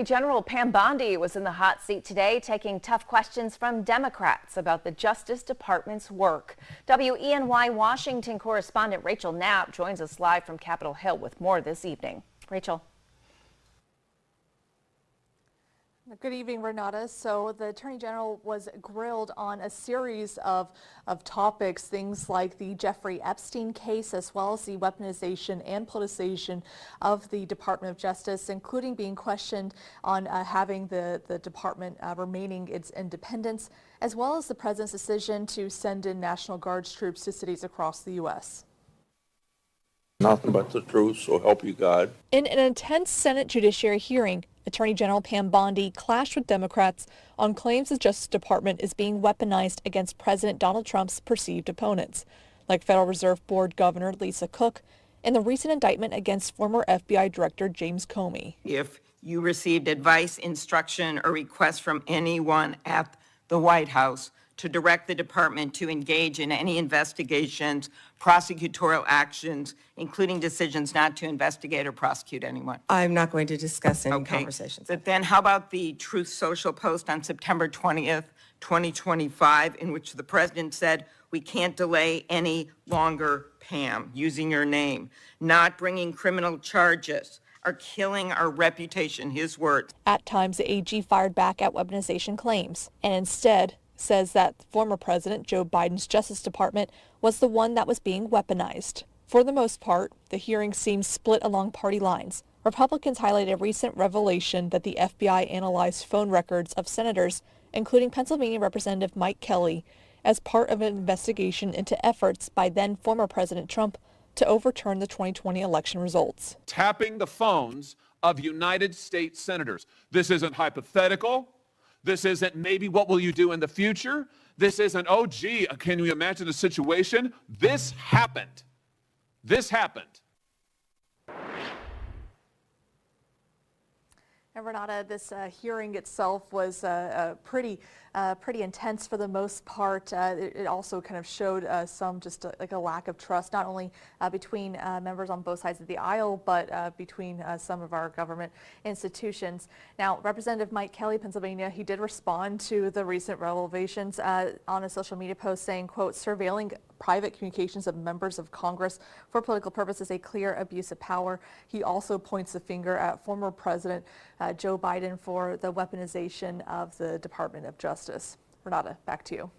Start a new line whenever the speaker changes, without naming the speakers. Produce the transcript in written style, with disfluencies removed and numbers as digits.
General Pam Bondi was in the hot seat today, taking tough questions from Democrats about the Justice Department's work. WENY Washington correspondent Rachel Knapp joins us live from Capitol Hill with more this evening. Rachel.
Good evening, Renata. So the Attorney General was grilled on a series of topics, things like the Jeffrey Epstein case, as well as the weaponization and politicization of the Department of Justice, including being questioned on having the department remaining its independence, as well as the president's decision to send in National Guards troops to cities across the U.S.
Nothing but the truth, so help you God.
In an intense Senate Judiciary hearing, Attorney General Pam Bondi clashed with Democrats on claims the Justice Department is being weaponized against President Donald Trump's perceived opponents, like Federal Reserve Board Governor Lisa Cook and the recent indictment against former FBI Director James Comey.
If you received advice, instruction, or request from anyone at the White House to direct the department to engage in any investigations, prosecutorial actions, including decisions not to investigate or prosecute anyone.
I'm not going to discuss any conversations.
But then how about the Truth Social post on September 20th, 2025, in which the president said, "We can't delay any longer, Pam," using your name, "not bringing criminal charges, are killing our reputation," his words.
At times, the AG fired back at weaponization claims and instead says that former President Joe Biden's Justice Department was the one that was being weaponized. For the most part, the hearing seems split along party lines. Republicans highlighted a recent revelation that the FBI analyzed phone records of senators, including Pennsylvania Representative Mike Kelly, as part of an investigation into efforts by then former President Trump to overturn the 2020 election results.
Tapping the phones of United States senators. This isn't hypothetical. This isn't maybe what will you do in the future. This isn't, oh gee, can you imagine the situation? This happened. This happened.
And Renata, this hearing itself was pretty intense for the most part. It also kind of showed some just like a lack of trust, not only between members on both sides of the aisle, but between some of our government institutions. Now, Representative Mike Kelly, Pennsylvania, he did respond to the recent revelations on a social media post saying, quote, "Surveilling private communications of members of Congress for political purposes, a clear abuse of power." He also points the finger at former President Joe Biden for the weaponization of the Department of Justice. Renata, back to you.